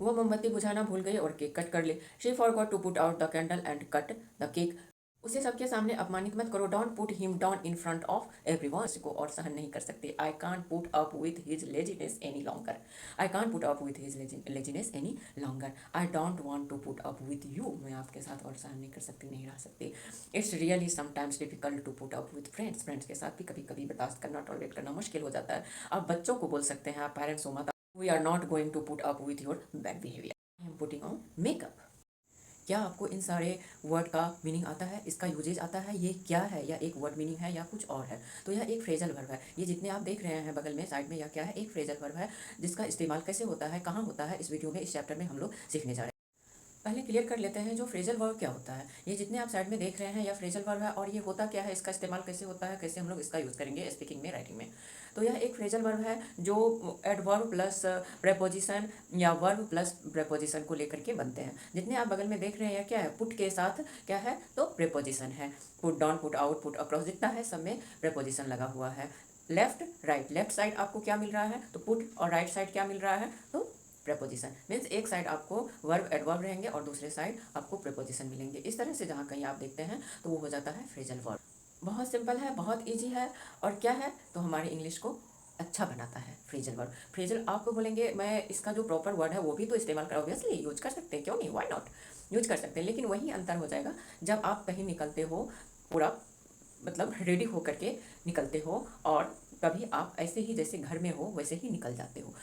वो मोमबत्ती बुझाना भूल गई और केक कट कर ली। She forgot to put out the candle and cut the cake. उसे सबके सामने अपमानित मत करो। Don't put him down in front of everyone. को और सहन नहीं कर सकते। I can't put up with his laziness any longer. I can't put up with his laziness any longer. I don't want to put up with you. मैं आपके साथ और सहन नहीं कर सकती, नहीं रह सकती। It's really sometimes difficult to put up with friends. Friends के साथ भी कभी कभी बर्दाश्त करना, टॉलरेट करना मुश्किल हो जाता है। आप बच्चों को बोल सकते हैं, आप पेरेंट्स हो, मत we are not going to put up with your bad behaviour. I am putting on makeup. क्या आपको इन सारे वर्ड का मीनिंग आता है, इसका यूजेज आता है, ये क्या है, या एक वर्ड मीनिंग है या कुछ और है? तो यह एक फ्रेजल वर्ब है। ये जितने आप देख रहे हैं बगल में साइड में, यह क्या है? एक फ्रेजल वर्ब है, जिसका इस्तेमाल कैसे होता है, कहाँ होता है, इस वीडियो में, इस चैप्टर में हम लोग सीखने जा रहे हैं। पहले क्लियर कर लेते हैं जो फ्रेजल वर्ब क्या होता है। ये जितने आप साइड में देख रहे हैं यह फ्रेजल वर्ब है, और ये होता क्या है, इसका इस्तेमाल कैसे होता है, कैसे हम लोग इसका यूज़ करेंगे स्पीकिंग में, राइटिंग में। तो यह एक फ्रेजल वर्ब है जो एडवर्ब प्लस प्रेपोजिशन या वर्ब प्लस प्रेपोजिशन को लेकर के बनते हैं। जितने आप बगल में देख रहे हैं यह क्या है? पुट के साथ क्या है? तो प्रेपोजिशन है। Put down, put out, put across, जितना है सब में प्रेपोजिशन लगा हुआ है। लेफ्ट राइट, लेफ्ट साइड आपको क्या मिल रहा है? तो पुट, और राइट साइड क्या मिल रहा है? तो प्रेपोजिशन। मीन्स एक साइड आपको वर्ब एडवर्ब रहेंगे और दूसरे साइड आपको प्रेपोजिशन मिलेंगे। इस तरह से जहाँ कहीं आप देखते हैं तो वो हो जाता है फ्रेजल वर्ब। बहुत सिंपल है, बहुत इजी है, और क्या है तो हमारे इंग्लिश को अच्छा बनाता है फ्रेजल वर्ब। फ्रेजल आपको बोलेंगे, मैं इसका जो प्रॉपर वर्ड है वो भी तो इस्तेमाल कर, ऑब्वियसली यूज कर सकते हैं, क्यों नहीं, व्हाई नॉट, यूज कर सकते हैं। लेकिन वही अंतर हो जाएगा जब आप कहीं निकलते हो पूरा, मतलब रेडी होकर के निकलते हो, और कभी आप ऐसे ही जैसे घर में हो वैसे ही निकल जाते हो।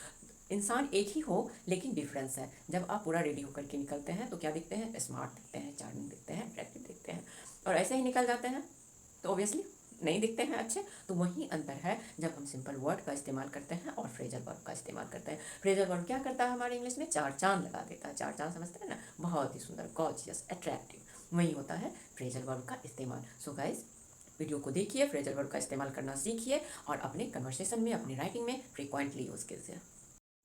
इंसान एक ही हो लेकिन डिफरेंस है। जब आप पूरा रेडी होकर के निकलते हैं तो क्या दिखते हैं? स्मार्ट दिखते हैं, चार्मिंग दिखते हैं, अट्रैक्टिव दिखते हैं। और ऐसे ही निकल जाते हैं तो ऑब्वियसली नहीं दिखते हैं अच्छे। तो वही अंतर है जब हम सिंपल वर्ड का इस्तेमाल करते हैं और फ्रेजल वर्ब का इस्तेमाल करते हैं। फ्रेजल वर्ब क्या करता है हमारे इंग्लिश में? चार चांद लगा देता है। चार चांद समझते हैं ना? बहुत ही सुंदर, गॉर्जियस, अट्रैक्टिव, वही होता है फ्रेजल वर्ब का इस्तेमाल। सो गाइज, वीडियो को देखिए, फ्रेजल वर्ब का इस्तेमाल करना सीखिए, और अपने कन्वर्सेशन में, अपनी राइटिंग में फ्रिक्वेंटली यूज़ कीजिए।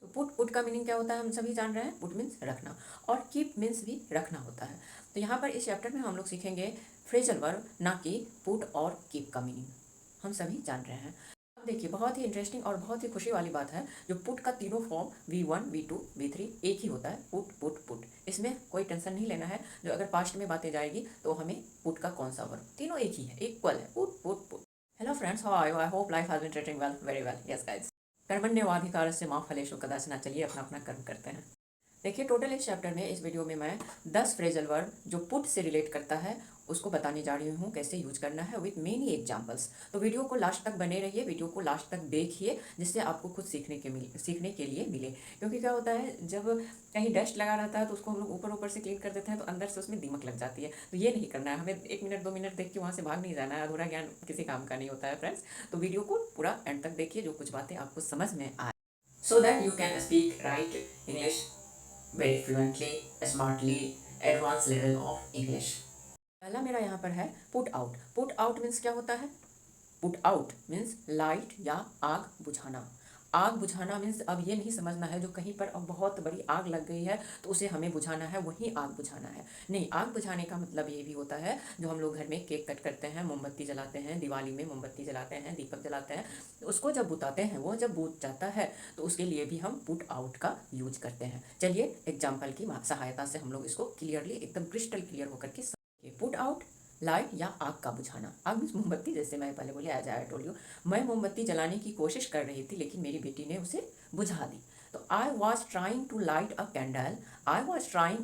तो पुट, पुट का मीनिंग क्या होता है हम सभी जान रहे हैं। पुट मीन्स रखना, और कीप मीन्स भी रखना होता है। तो यहाँ पर इस चैप्टर में हम लोग सीखेंगे फ्रेजल वर्ब, ना कि पुट और कीप का मीनिंग हम सभी जान रहे हैं। अब देखिए, बहुत ही इंटरेस्टिंग और बहुत ही खुशी वाली बात है, जो पुट का तीनों फॉर्म V1, V2, V3 एक ही होता है। पुट पुट पुट, इसमें कोई टेंशन नहीं लेना है। जो अगर पास्ट में बातें जाएगी तो हमें पुट का कौन सा वर्ब, तीनों एक ही है, इक्वल है, put put put. Hello friends, how are you? I hope life has been treating well, very well, yes guys. कर्मण्येवाधिकारस्य मा फलेषु कदाचन। चलिए अपना अपना कर्म करते हैं। देखिए, टोटल इस चैप्टर में, इस वीडियो में मैं 10 फ्रेजल वर्ब जो पुट से रिलेट करता है उसको बताने जा रही हूँ कैसे यूज करना है, विथ मेनी एग्जाम्पल्स। तो वीडियो को लास्ट तक बने रहिए, वीडियो को लास्ट तक देखिए, जिससे आपको खुद सीखने के लिए मिले। क्योंकि क्या होता है, जब कहीं डस्ट लगा रहता है तो उसको हम लोग ऊपर ऊपर से क्लीन कर देते हैं, तो अंदर से उसमें दीमक लग जाती है। तो ये नहीं करना है हमें। 1 मिनट 2 मिनट देख के वहाँ से भाग नहीं जाना है। अधूरा ज्ञान किसी काम का नहीं होता है फ्रेंड्स। तो वीडियो को पूरा एंड तक देखिए, जो कुछ बातें आपको समझ में आए, so that you can speak right English very fluently, smartly, advanced level of English। पहला मेरा यहाँ पर है put out. Put out means क्या होता है? पुट आउट मीन्स लाइट या आग बुझाना। आग बुझाना मीन्स अब ये नहीं समझना है जो कहीं पर अब बहुत बड़ी आग लग गई है तो उसे हमें बुझाना है, वही आग बुझाना है। नहीं, आग बुझाने का मतलब ये भी होता है जो हम लोग घर में केक कट करते हैं, मोमबत्ती जलाते हैं, दिवाली में मोमबत्ती जलाते हैं, दीपक जलाते हैं, तो उसको जब बुताते हैं, वो जब बुझ जाता है तो उसके लिए भी हम पुट आउट का यूज करते हैं। चलिए एग्जाम्पल की सहायता से हम लोग इसको क्लियरली, एकदम क्रिस्टल क्लियर होकर के पुट आउट, लाइट या आग का बुझाना। आग मीन्स मोमबत्ती, जैसे मैं पहले बोले, एज आई टोल्ड यू, मैं मोमबत्ती जलाने की कोशिश कर रही थी लेकिन मेरी बेटी ने उसे बुझा दी। तो I was trying to light a candle, I was trying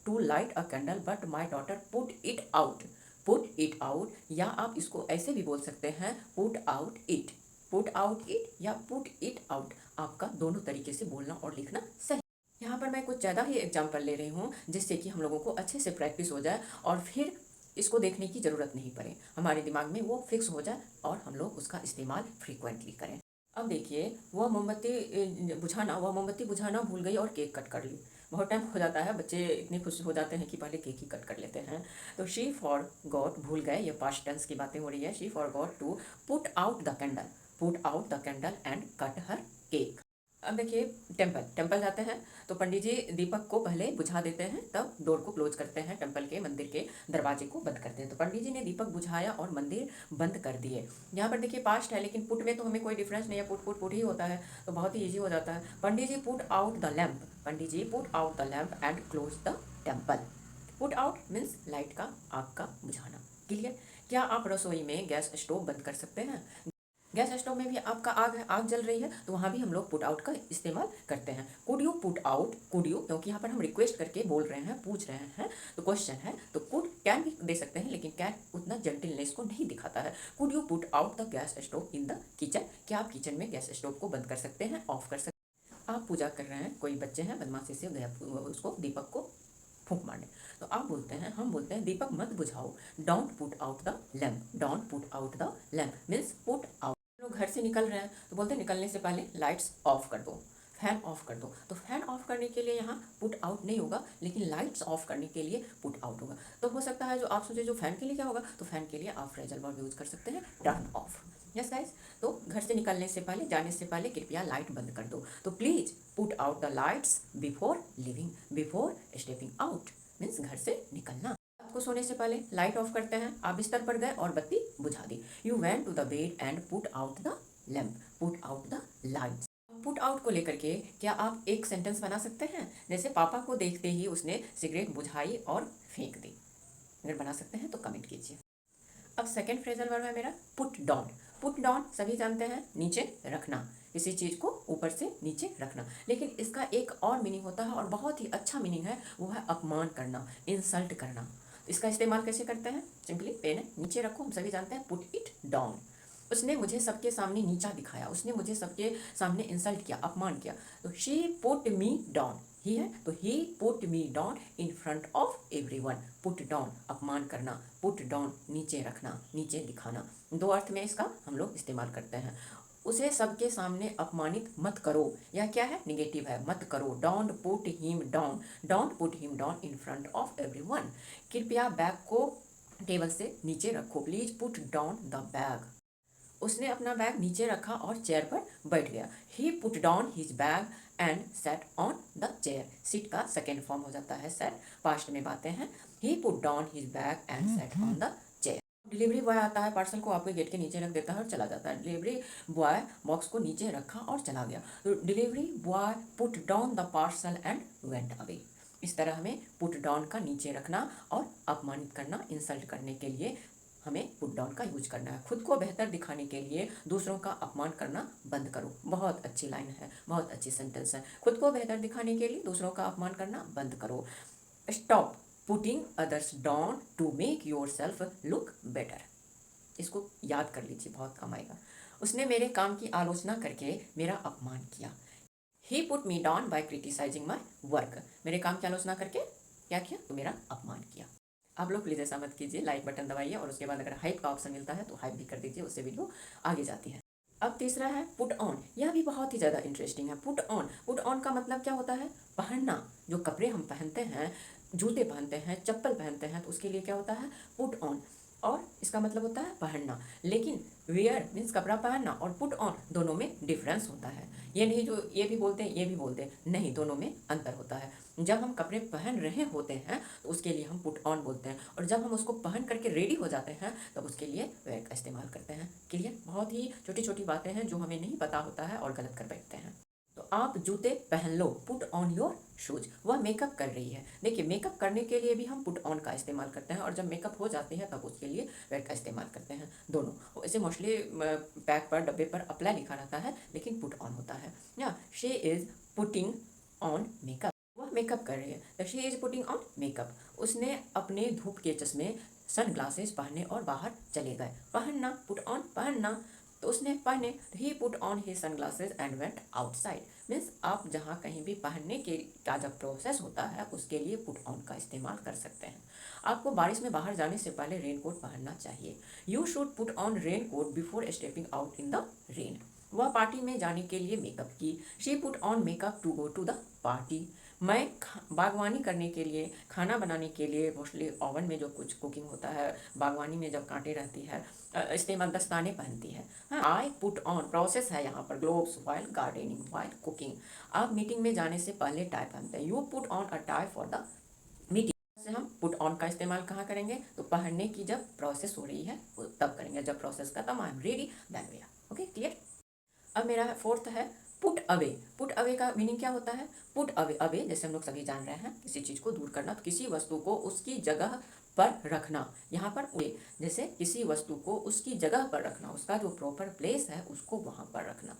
to light a candle but my daughter put it out. Put it out, या आप इसको ऐसे भी बोल सकते हैं, put out it, put out it या पुट इट आउट। आपका दोनों तरीके से बोलना और लिखना सही। यहाँ पर मैं कुछ ज़्यादा ही एग्जाम्पल ले रही हूँ जिससे कि हम लोगों को अच्छे से प्रैक्टिस हो जाए, और फिर इसको देखने की ज़रूरत नहीं पड़े, हमारे दिमाग में वो फिक्स हो जाए और हम लोग उसका इस्तेमाल फ्रीक्वेंटली करें। अब देखिए, वह मोमबत्ती बुझाना भूल गई और केक कट कर ली। बहुत टाइम हो जाता है, बच्चे इतने खुश हो जाते हैं कि पहले केक ही कट कर लेते हैं। तो शी फॉर गॉट, भूल गए, ये पास्ट टेंस की बातें हो रही है। She forgot to put out the candle, put out the candle and cut her cake. अब देखिए टेम्पल जाते हैं तो पंडित जी दीपक को पहले बुझा देते हैं, तब डोर को क्लोज करते हैं, टेम्पल के मंदिर के दरवाजे को बंद करते हैं। तो पंडित जी ने दीपक बुझाया और मंदिर बंद कर दिए। यहाँ पर देखिए पास्ट है, लेकिन पुट में तो हमें कोई डिफरेंस नहीं है, पुट ही होता है, तो बहुत ही ईजी हो जाता है। Pandit ji put out the lamp, Pandit ji put out the lamp and close the temple. Put out means light का, आग का बुझाना। क्लियर? क्या आप रसोई में गैस स्टोव बंद कर सकते हैं? गैस स्टोव में भी आपका आग जल रही है, तो वहाँ भी हम लोग पुट आउट का इस्तेमाल करते हैं। Could you put out, could you, क्योंकि यहाँ पर हम रिक्वेस्ट करके बोल रहे हैं, पूछ रहे हैं, तो क्वेश्चन है, तो कुड कैन भी दे सकते हैं, लेकिन कैन उतना जेंटलनेस को नहीं दिखाता है। Could you put out the gas stove in the kitchen, क्या आप किचन में गैस स्टोव को बंद कर सकते हैं, ऑफ कर सकते हैं? आप पूजा कर रहे हैं, कोई बच्चे हैं बदमाशी से गया उसको दीपक को फूंक मारने, तो आप बोलते हैं, हम बोलते हैं दीपक मत बुझाओ, don't put out the lamp, don't put out the lamp means put out. लोग घर से निकल रहे हैं तो बोलते हैं निकलने से पहले लाइट्स ऑफ कर दो, फैन ऑफ कर दो। तो फैन ऑफ करने के लिए यहाँ पुट आउट नहीं होगा, लेकिन लाइट्स ऑफ करने के लिए पुट आउट होगा। तो हो सकता है जो आप सोचे जो फैन के लिए क्या होगा, तो फैन के लिए आप फ्रेजल वर्ब यूज कर सकते हैं, टर्न ऑफ। यस गाइस, तो घर से निकलने से पहले, जाने से पहले कृपया लाइट बंद कर दो। तो please put out the lights before living, before stepping out means घर से निकलना। आपको सोने से पहले लाइट ऑफ करते हैं, आप बिस्तर पर गए और बत्ती बुझा दी। You went to the bed and put out the lamp, put out the lights. Put out को लेकर के क्या आप एक सेंटेंस बना सकते हैं? जैसे पापा को देखते ही उसने सिगरेट बुझाई और फेंक दी। अगर बना सकते हैं तो कमेंट कीजिए। अब सेकेंड फ्रेजल वर्ब है मेरा पुट डाउन। पुट डाउन सभी जानते हैं, नीचे रखना, किसी चीज़ को ऊपर से नीचे रखना, लेकिन इसका एक और मीनिंग होता है और बहुत ही अच्छा मीनिंग है, वो है अपमान करना, इंसल्ट करना। इसका इस्तेमाल कैसे करते हैं? सिंपली पेन नीचे रखो, हम सभी जानते हैं, पुट इट डाउन। उसने मुझे सबके सामने नीचा दिखाया, उसने मुझे सबके सामने इंसल्ट किया, अपमान किया। तो she put me down, he है तो he put me down in front of everyone. Put down अपमान करना, पुट डाउन नीचे रखना, नीचे दिखाना। दो अर्थ में इसका हम लोग इस्तेमाल करते हैं। उसे सबके सामने अपमानित मत करो, यह क्या है? निगेटिव है, मत करो। Don't put him down, don't put him down in front of everyone. कृपया बैग को टेबल से नीचे रखो, please put down the bag. उसने अपना बैग नीचे रखा और चेयर पर बैठ गया। He put down his bag and set on the chair. Sit का सेकेंड फॉर्म हो जाता है सेट, पास्ट में बातें हैं। He put down his bag and set on the chair. Delivery boy आता है, पार्सल को आपके गेट के नीचे रख देता है और चला जाता है। डिलीवरी बॉय बॉक्स को नीचे रखा और चला गया। तो delivery boy put down the parcel and went away. इस तरह हमें पुट डाउन का नीचे रखना और अपमानित करना, इंसल्ट करने के लिए हमें पुट डाउन का यूज करना है। खुद को बेहतर दिखाने के लिए दूसरों का अपमान करना बंद करो। बहुत अच्छी लाइन है, बहुत अच्छी सेंटेंस है। खुद को बेहतर दिखाने के लिए दूसरों का अपमान करना बंद करो। Stop putting others down to make yourself look better. इसको याद कर लीजिए, बहुत काम आएगा। उसने मेरे काम की आलोचना करके मेरा अपमान किया। He put me down by criticising my work. मेरे काम की आलोचना करके क्या किया? तो मेरा अपमान किया। आप लोग प्लीज़ ऐसा मत कीजिए, लाइक बटन दबाइए और उसके बाद अगर हाइप का ऑप्शन मिलता है तो हाइप भी कर दीजिए, उससे वीडियो आगे जाती है। अब तीसरा है पुट ऑन। यह भी बहुत ही ज़्यादा इंटरेस्टिंग है। पुट ऑन, पुट ऑन का मतलब क्या होता है? पहनना। जो कपड़े हम पहनते हैं, जूते पहनते हैं, चप्पल पहनते हैं, तो उसके लिए क्या होता है? Put on. और इसका मतलब होता है पहनना। लेकिन वेयर मीन्स कपड़ा पहनना और पुट ऑन दोनों में डिफरेंस होता है। ये नहीं जो ये भी बोलते हैं ये भी बोलते हैं, नहीं, दोनों में अंतर होता है। जब हम कपड़े पहन रहे होते हैं तो उसके लिए हम पुट ऑन बोलते हैं, और जब हम उसको पहन करके रेडी हो जाते हैं तब उसके लिए वेयर का इस्तेमाल करते हैं। क्लियर? बहुत ही छोटी छोटी बातें हैं जो हमें नहीं पता होता है और गलत कर बैठते हैं। तो आप जूते पहन लो, पुट ऑन योर शूज। वह मेकअप कर रही है। देखिए, मेकअप करने के लिए भी हम पुट ऑन का इस्तेमाल करते हैं, और जब मेकअप हो जाती है तब उसके लिए वेयर का इस्तेमाल करते हैं। दोनों वैसे मोस्टली पैक पर, डब्बे पर अप्लाई लिखा रहता है, लेकिन पुट ऑन होता है या she is putting on makeup. वह मेकअप कर रही है, she is putting on makeup. उसने अपने धूप के चश्मे, सन ग्लासेस पहने और बाहर चले गए। पहनना, पुट ऑन, पहनना। तो उसने पहने, he put on he sunglasses and went outside. Means आप जहाँ कहीं भी पहनने के का जब प्रोसेस होता है उसके लिए पुट ऑन का इस्तेमाल कर सकते हैं। आपको बारिश में बाहर जाने से पहले रेन कोट पहनना चाहिए। You should put on raincoat before stepping out in the rain. वह पार्टी में जाने के लिए मेकअप की। She put on makeup to go to the party. मैं बागवानी करने के लिए, खाना बनाने के लिए मोस्टली ओवन में जो कुछ कुकिंग होता है, बागवानी में जब कांटे रहती है, इस्तेमाल दस्ताने पहनती है। हाँ, आई पुट ऑन प्रोसेस है यहाँ पर, gloves while gardening while cooking. आप मीटिंग में जाने से पहले टाई पहनते हैं, you put on a tie for the meeting. से हम पुट ऑन का इस्तेमाल कहाँ करेंगे, तो पहनने की जब प्रोसेस हो रही है तब करेंगे, जब प्रोसेस खत्म, I am ready then we are okay clear. अब मेरा फोर्थ है पुट अवे। पुट अवे का मीनिंग क्या होता है, पुट अवे, अवे जैसे हम लोग सभी जान रहे हैं किसी चीज़ को दूर करना, तो किसी वस्तु को उसकी जगह पर रखना। यहाँ पर वे जैसे किसी वस्तु को उसकी जगह पर रखना, उसका जो प्रॉपर प्लेस है उसको वहाँ पर रखना।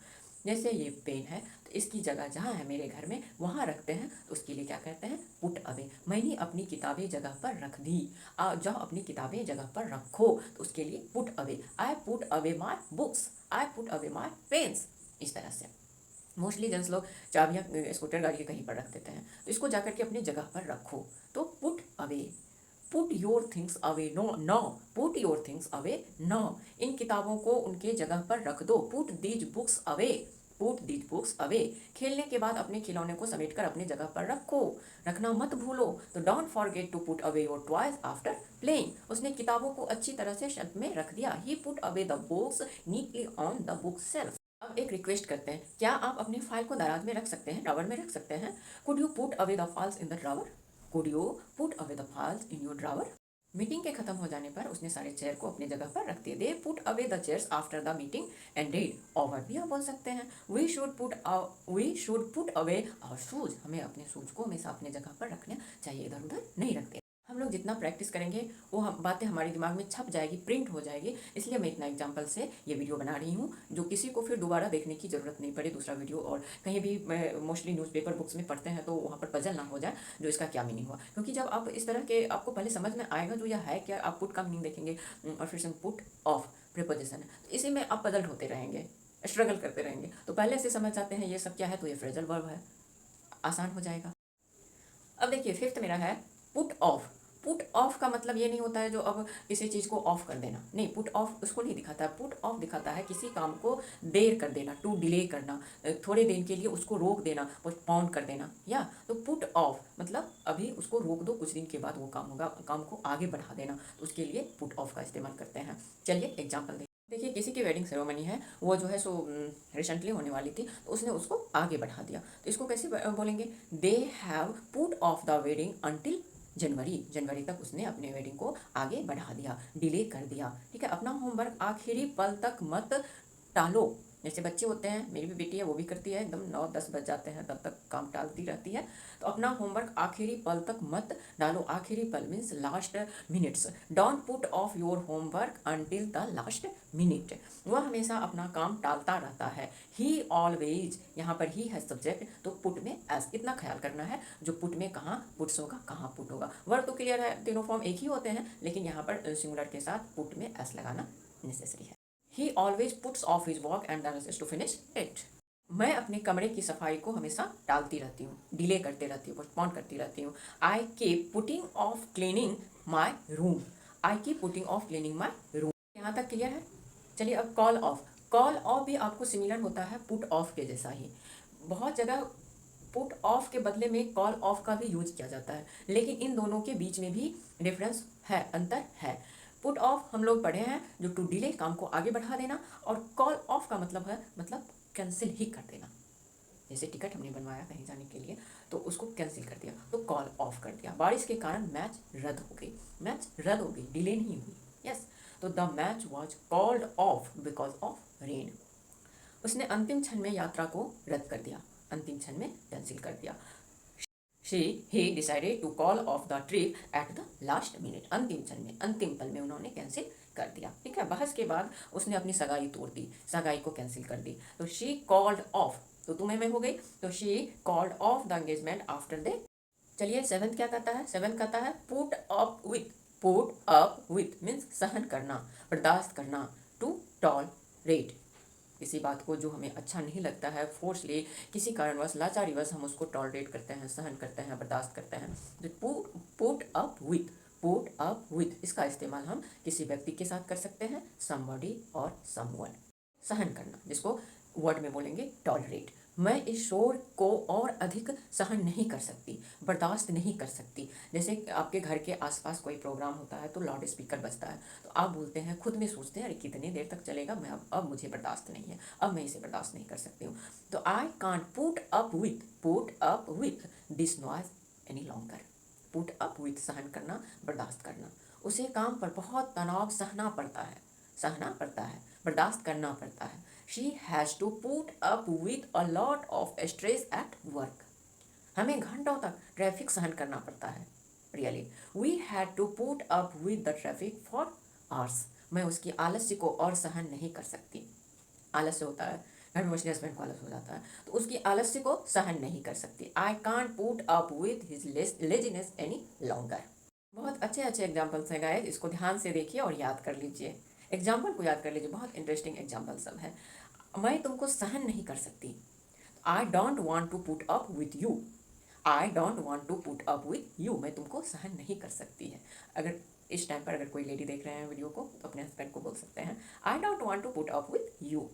जैसे ये पेन है तो इसकी जगह जहाँ है मेरे घर में वहाँ रखते हैं, तो उसके लिए क्या कहते हैं, पुट अवे। मैंने अपनी किताबें जगह पर रख दी, जाओ अपनी किताबें जगह पर रखो, तो उसके लिए put away. I put away my books, I put away my pens. इस तरह से मोस्टली जेंट्स लोग चाबियाँ स्कूटर गाड़ी के कहीं पर रख देते हैं, तो इसको जाकर के अपनी जगह पर रखो, तो put away. Put your things away no no, put your things away no. इन किताबों को उनके जगह पर रख दो, put these books away, put these books away. खेलने के बाद अपने खिलौने को समेटकर अपनी जगह पर रखो, रखना मत भूलो, तो don't forget to put away your toys after playing. उसने किताबों को अच्छी तरह से शेल्फ में रख दिया, he put away the books neatly on the book shelf. अब एक रिक्वेस्ट करते हैं, क्या आप अपनी फाइल को दराज में रख सकते हैं, ड्रॉवर में रख सकते हैं। Could you put away the files in the drawer, could you put away the files in your drawer. Meeting के खत्म हो जाने पर उसने सारे चेयर को अपनी जगह पर रख दिए, they put away the chairs after the meeting ended. Over भी आप बोल सकते हैं, we should put away our shoes. हमें अपने शूज को हमेशा अपनी जगह पर रखना चाहिए, इधर उधर नहीं रखते। हम लोग जितना प्रैक्टिस करेंगे वो हम बातें हमारे दिमाग में छप जाएगी, प्रिंट हो जाएगी। इसलिए मैं इतना एग्जांपल से ये वीडियो बना रही हूँ, जो किसी को फिर दोबारा देखने की ज़रूरत नहीं पड़े दूसरा वीडियो। और कहीं भी मोस्टली न्यूज़पेपर बुक्स में पढ़ते हैं तो वहाँ पर पजल ना हो जाए जो इसका क्या मीनिंग हुआ, क्योंकि जब आप इस तरह के आपको पहले समझ में आएगा जो यह है क्या, आप पुट का मीनिंग देखेंगे और फिर से पुट ऑफ प्रीपोजिशन है, तो इसी में आप पजल होते रहेंगे, स्ट्रगल करते रहेंगे। तो पहले से समझ जाते हैं ये सब क्या है, तो ये फ्रेजल वर्ब है, आसान हो जाएगा। अब देखिए फिफ्थ मेरा है पुट ऑफ। पुट ऑफ का मतलब ये नहीं होता है जो अब किसी चीज़ को ऑफ कर देना, नहीं, पुट ऑफ उसको नहीं दिखाता है। पुट ऑफ दिखाता है किसी काम को देर कर देना, टू डिले करना, थोड़े दिन के लिए उसको रोक देना, पोस्टपोन कर देना। या तो पुट ऑफ मतलब अभी उसको रोक दो, कुछ दिन के बाद वो काम होगा, काम को आगे बढ़ा देना, तो उसके लिए पुट ऑफ का इस्तेमाल करते हैं। चलिए एग्जाम्पल देखिए, किसी की वेडिंग सेरेमनी है, वो जो है सो रिसेंटली होने वाली थी, तो उसने उसको आगे बढ़ा दिया, तो इसको कैसे बोलेंगे, they have put off the wedding until January. जनवरी तक उसने अपने वेडिंग को आगे बढ़ा दिया, डिले कर दिया। ठीक है, अपना होमवर्क आखिरी पल तक मत टालो। जैसे बच्चे होते हैं, मेरी भी बेटी है वो भी करती है, एकदम 9-10 बज जाते हैं तब तक काम टालती रहती है, तो अपना होमवर्क आखिरी पल तक मत डालो। आखिरी पल means last minutes, don't put off your homework until the last minute. वह हमेशा अपना काम टालता रहता है। ही ऑलवेज, यहाँ पर ही है सब्जेक्ट, तो पुट में एस, इतना ख्याल करना है, जो पुट में कहाँ पुट्स होगा, कहाँ पुट होगा। वर्ब तो क्लियर है, तीनों फॉर्म एक ही होते हैं, लेकिन यहाँ पर सिंगुलर के साथ पुट में एस लगाना नेसेसरी है। He always puts off his work and then is to finish it. मैं अपने कमरे की सफाई को हमेशा टालती रहती हूँ, डिले करती रहती हूँ, पोस्टपोन करती रहती हूँ। I keep putting of cleaning my room, I keep putting of cleaning my room. यहाँ तक क्लियर है। चलिए अब कॉल ऑफ। कॉल ऑफ भी आपको सिमिलर होता है पुट ऑफ के जैसा ही। बहुत जगह पुट ऑफ के बदले में कॉल ऑफ का भी यूज किया जाता है, लेकिन इन दोनों के बीच में भी डिफरेंस है, अंतर है। पुट ऑफ हम लोग पढ़े हैं जो टू डिले, काम को आगे बढ़ा देना, और कॉल ऑफ का मतलब है मतलब कैंसिल ही कर देना। जैसे टिकट हमने बनवाया कहीं जाने के लिए तो उसको कैंसिल कर दिया, तो कॉल ऑफ कर दिया। बारिश के कारण मैच रद्द हो गई, मैच रद्द हो गई, डिले नहीं हुई। यस, तो the match was called off because of rain. उसने अंतिम क्षण में यात्रा को रद्द कर दिया, अंतिम क्षण में कैंसिल कर दिया। he decided to call off the trip at the last minute। अंतिम क्षण में, अंतिम पल में उन्होंने कैंसिल कर दिया। ठीक है, बहस के बाद उसने अपनी सगाई तोड़ दी, सगाई को कैंसिल कर दी, तो she called off, तो तुम्हें में हो गई, तो she called off the engagement after the। चलिए सेवंथ क्या कहता है, सेवंथ कहता है put up with. Put up with means सहन करना, बर्दाश्त करना, टू टॉलरेट, किसी बात को जो हमें अच्छा नहीं लगता है, फोर्सली किसी कारणवश लाचारीवश हम उसको टॉलरेट करते हैं, सहन करते हैं, बर्दाश्त करते हैं। तो put up with, put up with, इसका इस्तेमाल हम किसी व्यक्ति के साथ कर सकते हैं, समबॉडी और समवन। सहन करना, जिसको वर्ड में बोलेंगे टॉलरेट, मैं इस शोर को और अधिक सहन नहीं कर सकती, बर्दाश्त नहीं कर सकती। जैसे आपके घर के आसपास कोई प्रोग्राम होता है तो लाउड स्पीकर बजता है, तो आप बोलते हैं, खुद में सोचते हैं, अरे कितनी देर तक चलेगा, मैं अब मुझे बर्दाश्त नहीं है, अब मैं इसे बर्दाश्त नहीं कर सकती हूँ। तो आई can't put up with this noise any longer. Put up with सहन करना, बर्दाश्त करना। उसे काम पर बहुत तनाव सहना पड़ता है, बर्दाश्त करना पड़ता है। She has to put up with a lot of stress at work. हमें घंटों तक ट्रैफिक सहन करना पड़ता है। Really we had to put up with the traffic for hours. मैं उसकी आलस्य को और सहन नहीं कर सकती। आलस्य होता है, घर में मुझे हस्बैंड को आलस हो जाता है, तो उसकी आलस्य को सहन नहीं कर सकती। आई can't put up with his laziness any longer. बहुत अच्छे अच्छे एग्जाम्पल्स हैं गाइस, इसको ध्यान से देखिए और याद कर लीजिए। एग्जाम्पल को याद कर लीजिए, बहुत इंटरेस्टिंग एग्जाम्पल सब है। मैं तुमको सहन नहीं कर सकती। I don't want to put up with you. I don't want to put up with you. मैं तुमको सहन नहीं कर सकती है। अगर इस टाइम पर अगर कोई लेडी देख रहे हैं वीडियो को, तो अपने हस्बैंड को बोल सकते हैं, I don't want to put up with you.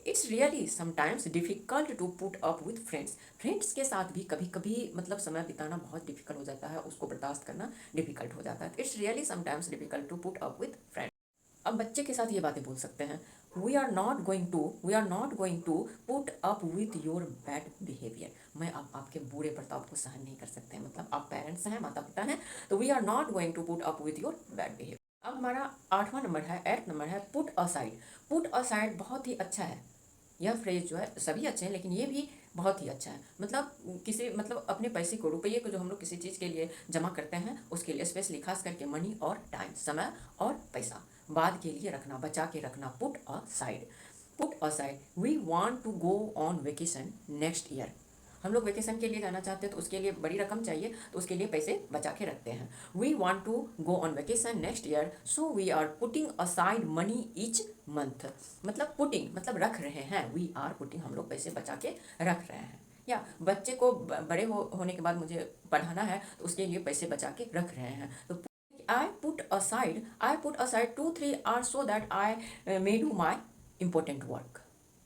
It's really sometimes difficult to put up with friends. Friends के साथ भी कभी कभी मतलब समय बिताना बहुत डिफिकल्ट हो जाता है, उसको बर्दाश्त करना डिफिकल्ट हो जाता है। It's really sometimes difficult to put up with friends. अब बच्चे के साथ ये बातें बोल सकते हैं, we are not going to put up with your bad behaviour. मैं अब आपके बुरे बर्ताव को सहन नहीं कर सकते हैं, मतलब आप पेरेंट्स हैं, माता पिता हैं, तो we are not going to put up with your bad behaviour. अब हमारा 8वां नंबर है पुट असाइड। पुट असाइड बहुत ही अच्छा है। यह फ्रेज जो है, सभी अच्छे हैं लेकिन ये भी बहुत ही अच्छा है। मतलब किसी मतलब अपने पैसे को, रुपये को जो हम लोग किसी चीज़ के लिए जमा करते हैं, उसके लिए स्पेशली खास करके मनी और टाइम, समय और पैसा बाद के लिए रखना, बचा के रखना। Put aside, put aside. We want to go on vacation next year. हम लोग वेकेशन के लिए जाना चाहते हैं, तो उसके लिए बड़ी रकम चाहिए, तो उसके लिए पैसे बचा के रखते हैं। We want to go on vacation next year, so we are putting aside money each month. मतलब पुटिंग मतलब रख रहे हैं, वी आर पुटिंग हम लोग पैसे बचा के रख रहे हैं। या बच्चे को बड़े होने के बाद मुझे पढ़ाना है, तो उसके लिए पैसे बचा के रख रहे हैं। तो I put aside 2-3 hours so that I may do my important work।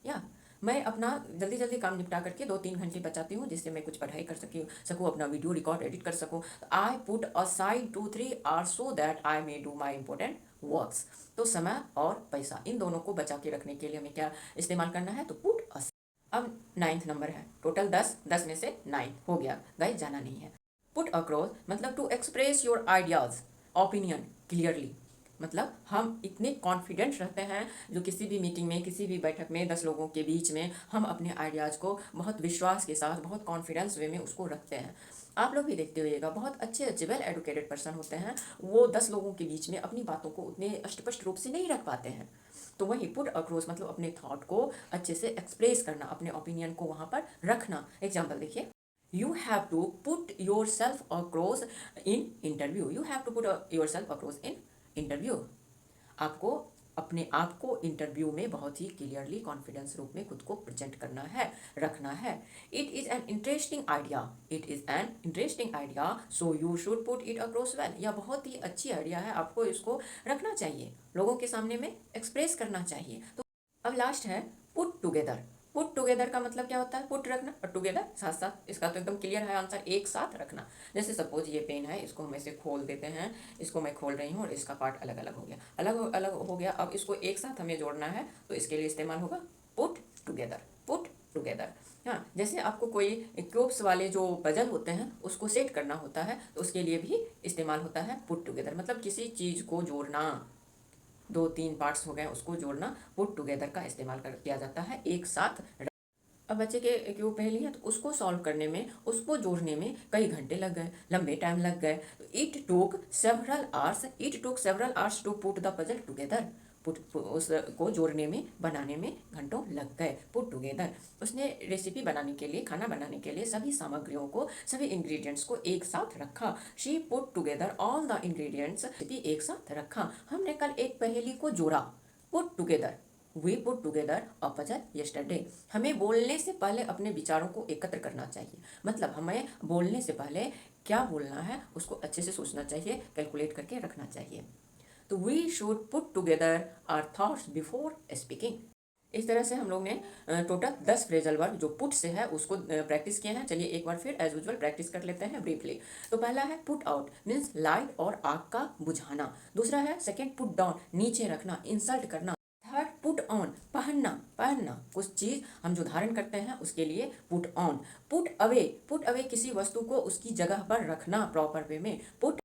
या मैं अपना जल्दी जल्दी काम निपटा करके 2-3 घंटे बचाती हूँ, जिससे मैं कुछ पढ़ाई कर सकूँ, अपना वीडियो रिकॉर्ड एडिट कर सकूँ। I put aside 2-3 hours so that I may do my important works. तो समय और पैसा इन दोनों को बचा के रखने के लिए हमें क्या इस्तेमाल करना है, तो पुट असाइड। अब 9वां नंबर है, टोटल 10 में से 9 हो गया गाइस, जाना नहीं है। पुट अक्रॉस मतलब to express your ideas opinion clearly. मतलब हम इतने कॉन्फिडेंट रहते हैं, जो किसी भी मीटिंग में, किसी भी बैठक में 10 लोगों के बीच में हम अपने आइडियाज़ को बहुत विश्वास के साथ, बहुत कॉन्फिडेंस वे में उसको रखते हैं। आप लोग भी देखते होइएगा, बहुत अच्छे अच्छे वेल एडुकेटेड पर्सन होते हैं, वो 10 लोगों के बीच में अपनी बातों को उतने स्पष्ट रूप से नहीं रख पाते हैं। तो वही पुट अक्रॉस मतलब अपने थॉट को अच्छे से एक्सप्रेस करना, अपने ओपिनियन को वहाँ पर रखना। एग्जाम्पल देखिए, you have to put yourself across in interview। you have to put yourself across in interview। आपको अपने आप को इंटरव्यू में बहुत ही क्लियरली कॉन्फिडेंस रूप में खुद को प्रेजेंट करना है, रखना है। It is an interesting idea so you should put it across well. यह बहुत ही अच्छी आइडिया है, आपको इसको रखना चाहिए, लोगों के सामने में एक्सप्रेस करना चाहिए। तो अब लास्ट है पुट टुगेदर। पुट टुगेदर का मतलब क्या होता है, पुट रखना और टुगेदर साथ साथ। इसका तो एकदम क्लियर है आंसर, एक साथ रखना। जैसे सपोज ये पेन है, इसको हम ऐसे खोल देते हैं, इसको मैं खोल रही हूँ और इसका पार्ट अलग अलग हो गया, अलग अलग हो गया। अब इसको एक साथ हमें जोड़ना है, तो इसके लिए इस्तेमाल होगा पुट टुगेदर। Put together. हाँ, जैसे आपको कोई क्यूब्स वाले जो पजल होते हैं उसको सेट करना होता है, तो उसके लिए भी इस्तेमाल होता है पुट टुगेदर। मतलब किसी चीज़ को जोड़ना, 2-3 पार्ट्स हो गए उसको जोड़ना, पुट टुगेदर का इस्तेमाल किया जाता है, एक साथ। अब बच्चे के क्यों पहेली है, तो उसको सॉल्व करने में, उसको जोड़ने में कई घंटे लग गए, लंबे टाइम लग गए। तो it took several hours to put the puzzle together. उसको जोड़ने में, बनाने में घंटों लग गए, पुट टुगेदर। उसने रेसिपी बनाने के लिए, खाना बनाने के लिए सभी सामग्रियों को, सभी इंग्रेडिएंट्स को एक साथ रखा। She put together all the ingredients, एक साथ रखा। हमने कल एक पहेली को जोड़ा, put together. We put together a puzzle yesterday. हमें बोलने से पहले अपने विचारों को एकत्र करना चाहिए। मतलब हमें बोलने से पहले क्या बोलना है उसको अच्छे से सोचना चाहिए, कैलकुलेट करके रखना चाहिए। तो we should put together our thoughts before speaking. इस तरह से हम लोग ने टोटल 10 फ्रेजल वर्ब जो पुट से है उसको प्रैक्टिस किए हैं। चलिए एक बार फिर एज यूजुअल प्रैक्टिस कर लेते हैं ब्रीफली। तो पहला है पुट आउट मीन्स लाइट और आग का बुझाना। दूसरा है सेकेंड पुट डाउन नीचे रखना, इंसल्ट करना। थर्ड पुट ऑन पहनना, पहनना कुछ चीज हम जो धारण करते हैं उसके लिए पुट ऑन। पुट अवे किसी वस्तु को उसकी जगह पर रखना प्रॉपर वे में। पुट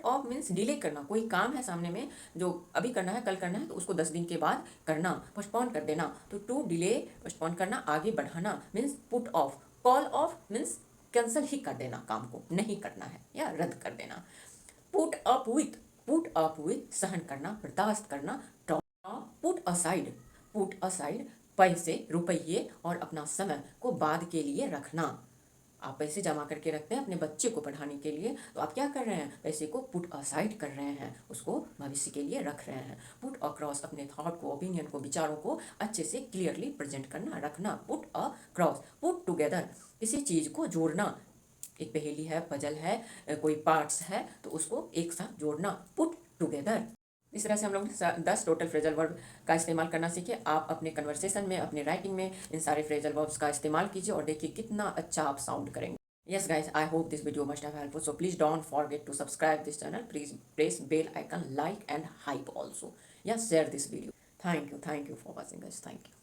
ऑफ मीन्स डिले करना, कोई काम है सामने में जो अभी करना है कल करना है तो उसको 10 दिन के बाद करना, पोस्टपोन कर देना। तो टू डिले पोस्टपोन करना, आगे बढ़ाना means put off. Call off means cancel ही कर देना, काम को नहीं करना है या रद्द कर देना। पुट अप विथ सहन करना, बर्दाश्त करना। पुट असाइड पैसे रुपये और अपना समय को बाद के लिए रखना। आप पैसे जमा करके रखते हैं अपने बच्चे को पढ़ाने के लिए, तो आप क्या कर रहे हैं, पैसे को पुट असाइड कर रहे हैं, उसको भविष्य के लिए रख रहे हैं। पुट अक्रॉस अपने थॉट को, ओपिनियन को, विचारों को अच्छे से क्लियरली प्रेजेंट करना, रखना। Put across. पुट टुगेदर किसी चीज़ को जोड़ना, एक पहेली है, पजल है, कोई पार्ट्स है तो उसको एक साथ जोड़ना, पुट टुगेदर। इस तरह से हम लोग 10 टोटल फ्रेजल वर्ब का इस्तेमाल करना सीखे। आप अपने कन्वर्सेशन में, अपने राइटिंग में इन सारे फ्रेजल वर्ब्स का इस्तेमाल कीजिए और देखिए कितना अच्छा आप साउंड करेंगे। Yes guys, I hope this video must have helpful. So please don't forget to subscribe this channel. Please press bell icon, like and hype also. Yeah, share this video. Thank you for watching guys. Thank you.